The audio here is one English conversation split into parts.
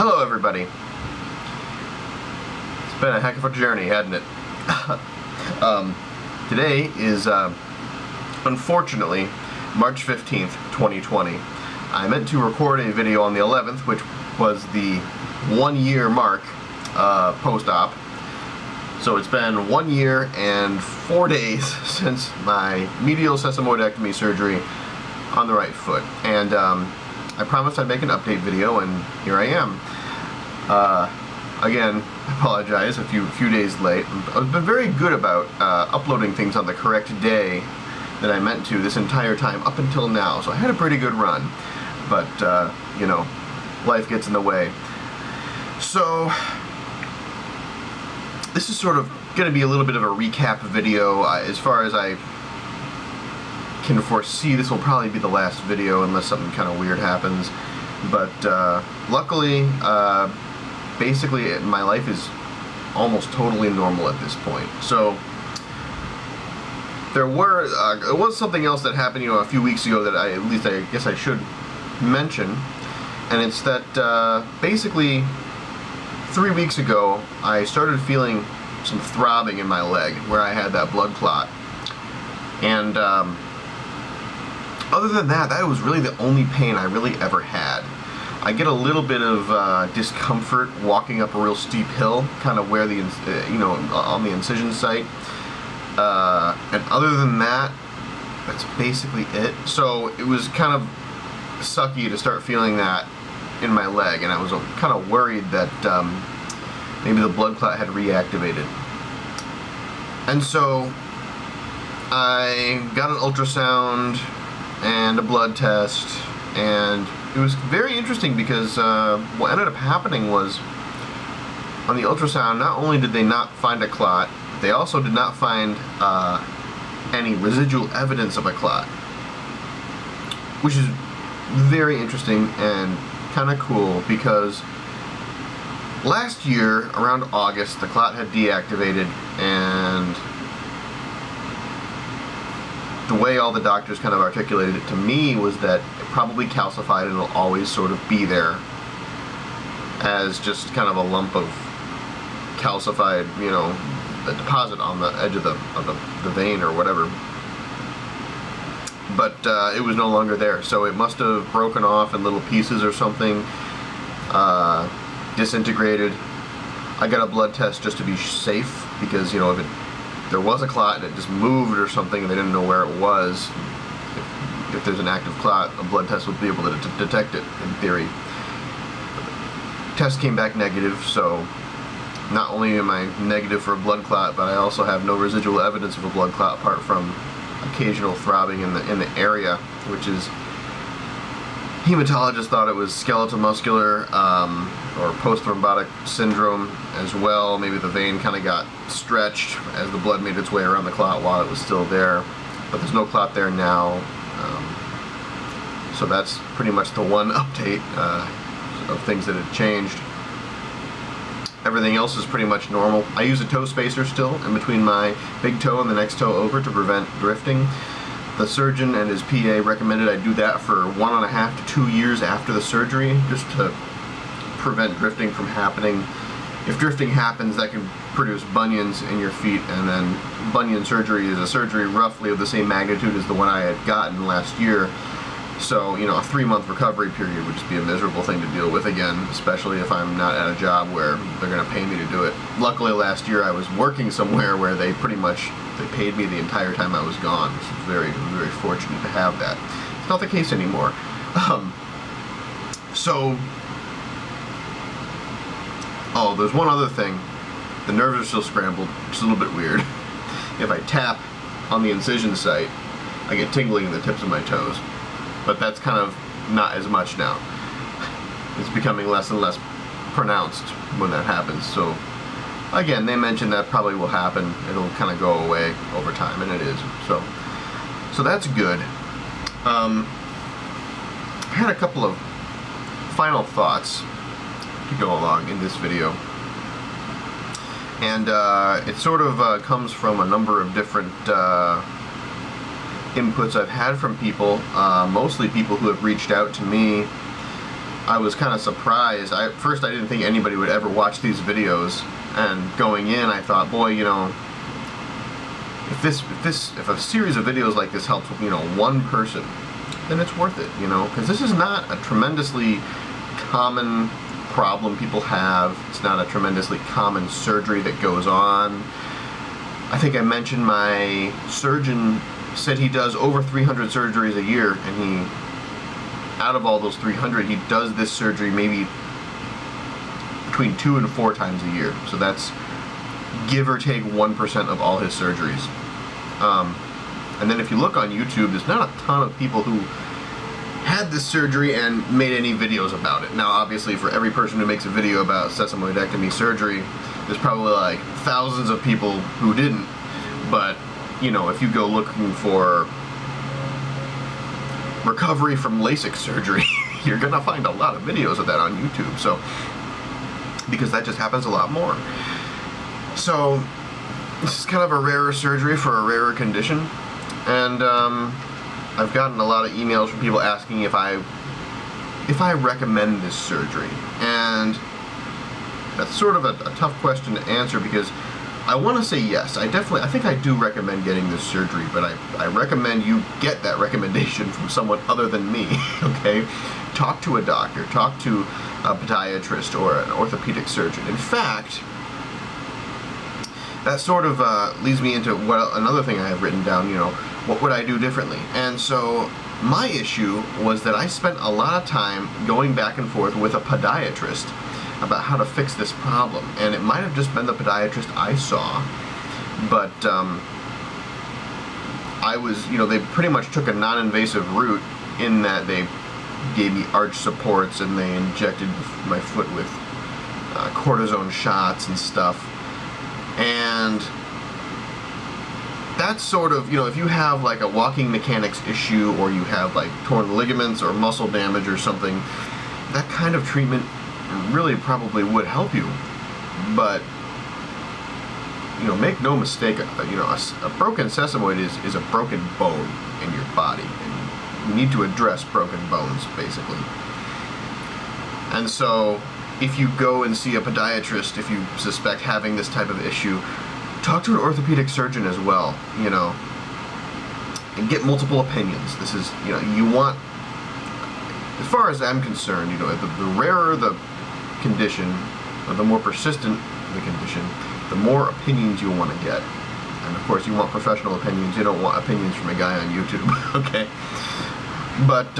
Hello everybody. It's been a heck of a journey, hasn't it? Today is, unfortunately, March 15th, 2020. I meant to record a video on the 11th, which was the 1 year mark post-op. So it's been 1 year and 4 days since my medial sesamoidectomy surgery on the right foot. And I promised I'd make an update video, and here I am. Again, I apologize, a few days late. I've been very good about uploading things on the correct day that I meant to this entire time up until now, so I had a pretty good run. But, you know, life gets in the way. So, this is sort of going to be a little bit of a recap video. As far as I can foresee, this will probably be the last video unless something kind of weird happens. But luckily, basically my life is almost totally normal at this point. So there was something else that happened, a few weeks ago that I guess I should mention, and it's that basically 3 weeks ago I started feeling some throbbing in my leg where I had that blood clot, and other than that, that was really the only pain I really ever had. I get a little bit of discomfort walking up a real steep hill, kind of where the, on the incision site. And other than that, that's basically it. So it was kind of sucky to start feeling that in my leg, and I was kind of worried that maybe the blood clot had reactivated. And so I got an ultrasound and a blood test, and it was very interesting because what ended up happening was, on the ultrasound, not only did they not find a clot, they also did not find any residual evidence of a clot, which is very interesting and kind of cool because last year, around August, the clot had deactivated, and the way all the doctors kind of articulated it to me was that it probably calcified and it'll always sort of be there as just kind of a lump of calcified, a deposit on the edge of the vein or whatever. But it was no longer there, so it must have broken off in little pieces or something, disintegrated. I got a blood test just to be safe because, if there was a clot and it just moved or something and they didn't know where it was, if there's an active clot, a blood test would be able to detect it, in theory. Test came back negative, so not only am I negative for a blood clot, but I also have no residual evidence of a blood clot apart from occasional throbbing in the area, which is, hematologists thought it was skeletal muscular or post-thrombotic syndrome as well. Maybe the vein kind of got stretched as the blood made its way around the clot while it was still there, but there's no clot there now. So that's pretty much the one update of things that had changed. Everything else is pretty much normal. I use a toe spacer still in between my big toe and the next toe over to prevent drifting. The surgeon and his PA recommended I do that for 1.5 to 2 years after the surgery, just to prevent drifting from happening. If drifting happens, that can produce bunions in your feet, and then bunion surgery is a surgery roughly of the same magnitude as the one I had gotten last year. So, a 3-month recovery period would just be a miserable thing to deal with again, especially if I'm not at a job where they're going to pay me to do it. Luckily, last year I was working somewhere where they paid me the entire time I was gone. So I was very, very fortunate to have that. It's not the case anymore. Oh, there's one other thing. The nerves are still scrambled, which is a little bit weird. If I tap on the incision site, I get tingling in the tips of my toes. But that's kind of not as much now. It's becoming less and less pronounced when that happens. So, again, they mentioned that probably will happen. It'll kind of go away over time, and it is. So that's good. I had a couple of final thoughts to go along in this video. And it sort of comes from a number of different inputs I've had from people, mostly people who have reached out to me I was kind of surprised. First, I didn't think anybody would ever watch these videos, and going in, I thought, boy, you know, if a series of videos like this helps, you know, one person, then it's worth it, you know, because this is not a tremendously common problem people have. It's not a tremendously common surgery that goes on. I think I mentioned my surgeon said he does over 300 surgeries a year, and out of all those 300, he does this surgery maybe between 2 and 4 times a year. So that's give or take 1% of all his surgeries. And then if you look on YouTube, there's not a ton of people who had this surgery and made any videos about it. Now, obviously, for every person who makes a video about sesamoidectomy surgery, there's probably like thousands of people who didn't. But, you know, if you go looking for recovery from LASIK surgery, you're gonna find a lot of videos of that on YouTube. So, because that just happens a lot more. So, this is kind of a rarer surgery for a rarer condition, and I've gotten a lot of emails from people asking if I recommend this surgery, and that's sort of a tough question to answer, because I want to say yes. I think I do recommend getting this surgery, but I recommend you get that recommendation from someone other than me, okay? Talk to a doctor, talk to a podiatrist or an orthopedic surgeon. In fact, that sort of leads me into another thing I have written down, you know, what would I do differently? And so my issue was that I spent a lot of time going back and forth with a podiatrist about how to fix this problem, and it might have just been the podiatrist I saw, but I was, you know, they pretty much took a non-invasive route in that they gave me arch supports and they injected my foot with cortisone shots and stuff. And that's sort of, you know, if you have like a walking mechanics issue, or you have like torn ligaments or muscle damage or something, that kind of treatment really probably would help you. But, you know, make no mistake, you know, a broken sesamoid is a broken bone in your body, and you need to address broken bones, basically. And so, if you go and see a podiatrist, if you suspect having this type of issue, talk to an orthopedic surgeon as well, you know, and get multiple opinions. This is, you know, you want, as far as I'm concerned, you know, the rarer the condition, or the more persistent the condition, the more opinions you want to get. And of course, you want professional opinions. You don't want opinions from a guy on YouTube, okay? But,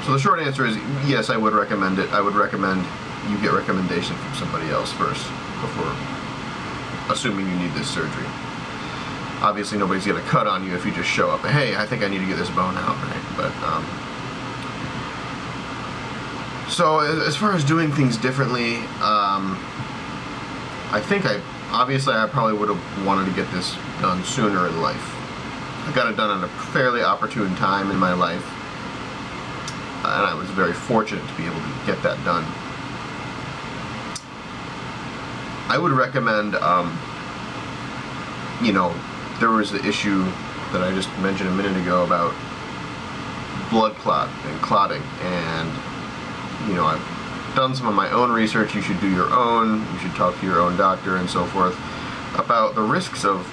so the short answer is, yes, I would recommend it. I would recommend you get recommendation from somebody else first, before assuming you need this surgery. Obviously, nobody's going to cut on you if you just show up, hey, I think I need to get this bone out, right? But, so as far as doing things differently, I think obviously I probably would have wanted to get this done sooner in life. I got it done at a fairly opportune time in my life, and I was very fortunate to be able to get that done. I would recommend, you know, there was the issue that I just mentioned a minute ago about blood clot and clotting, and, you know, I've done some of my own research. You should do your own. You should talk to your own doctor and so forth about the risks of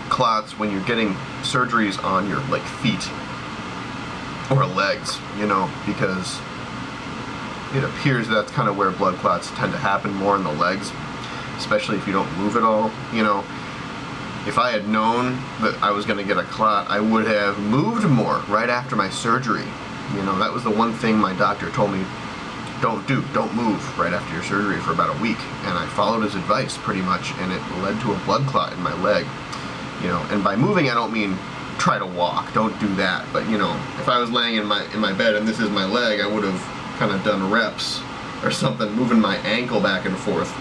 clots when you're getting surgeries on your, like, feet or legs, you know, because it appears that's kind of where blood clots tend to happen, more in the legs, especially if you don't move at all. You know, if I had known that I was going to get a clot, I would have moved more right after my surgery. You know, that was the one thing my doctor told me, don't move right after your surgery for about a week. And I followed his advice pretty much, and it led to a blood clot in my leg. You know, and by moving, I don't mean try to walk, don't do that. But, you know, if I was laying in my bed and this is my leg, I would have kind of done reps or something, moving my ankle back and forth,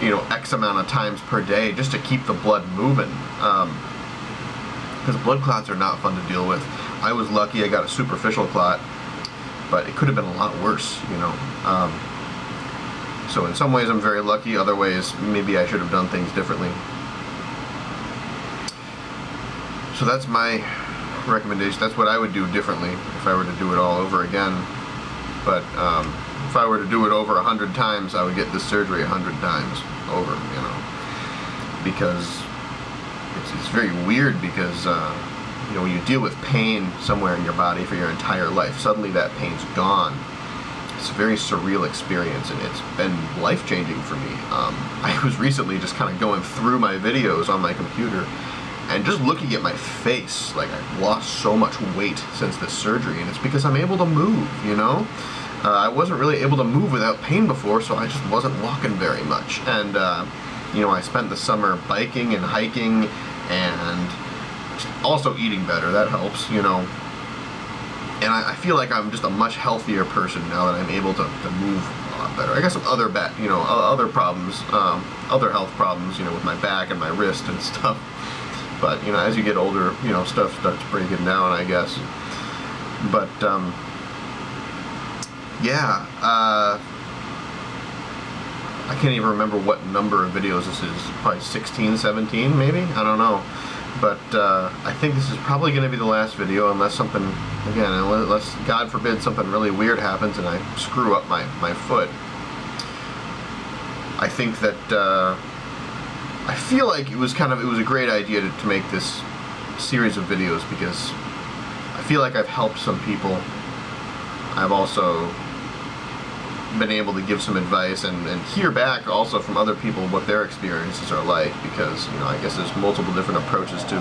you know, X amount of times per day, just to keep the blood moving. Because blood clots are not fun to deal with. I was lucky I got a superficial clot, but it could have been a lot worse, you know. So in some ways I'm very lucky, other ways maybe I should have done things differently. So that's my recommendation. That's what I would do differently if I were to do it all over again. But if I were to do it over 100 times, I would get this surgery 100 times over, you know, because it's very weird because you know, when you deal with pain somewhere in your body for your entire life, suddenly that pain's gone. It's a very surreal experience, and it's been life-changing for me. I was recently just kind of going through my videos on my computer and just looking at my face. Like, I've lost so much weight since this surgery, and it's because I'm able to move, you know? I wasn't really able to move without pain before, so I just wasn't walking very much. And, you know, I spent the summer biking and hiking and also eating better. That helps, you know. And I feel like I'm just a much healthier person now that I'm able to move a lot better. I got some other other problems, other health problems, you know, with my back and my wrist and stuff. But, you know, as you get older, you know, stuff starts breaking down, I guess. But, yeah, I can't even remember what number of videos this is. Probably 16, 17, maybe? I don't know. But I think this is probably going to be the last video unless something, again, unless, God forbid, something really weird happens and I screw up my foot. I think that, I feel like it was a great idea to make this series of videos because I feel like I've helped some people. I've also been able to give some advice and hear back also from other people what their experiences are like, because, you know, I guess there's multiple different approaches to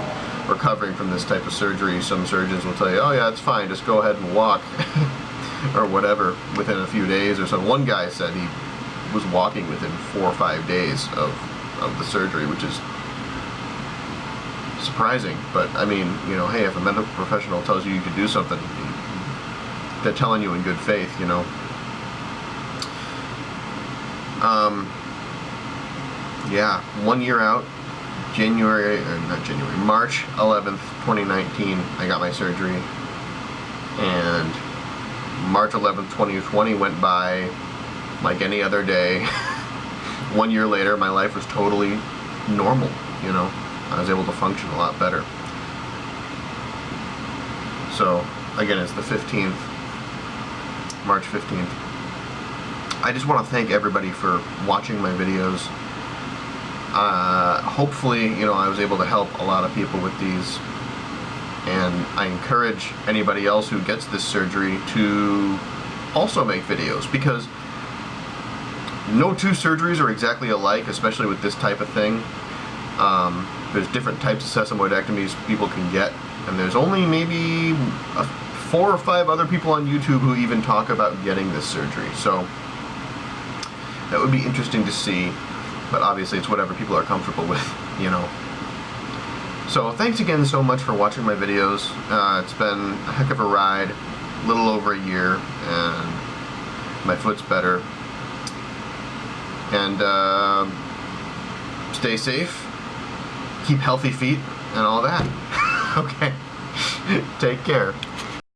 recovering from this type of surgery. Some surgeons will tell you, oh yeah, it's fine, just go ahead and walk or whatever within a few days or so. One guy said he was walking within 4 or 5 days of the surgery, which is surprising. But I mean, you know, hey, if a medical professional tells you you can do something, they're telling you in good faith, you know. Yeah, 1 year out, March 11th, 2019, I got my surgery, and March 11th, 2020 went by like any other day. 1 year later, my life was totally normal, you know. I was able to function a lot better. So, again, it's the 15th, March 15th. I just want to thank everybody for watching my videos. Hopefully, you know, I was able to help a lot of people with these, and I encourage anybody else who gets this surgery to also make videos, because no two surgeries are exactly alike, especially with this type of thing. There's different types of sesamoidectomies people can get, and there's only maybe 4 or 5 other people on YouTube who even talk about getting this surgery. So that would be interesting to see, but obviously it's whatever people are comfortable with, you know. So thanks again so much for watching my videos. It's been a heck of a ride, a little over a year, and my foot's better. And stay safe, keep healthy feet, and all that. Okay, take care.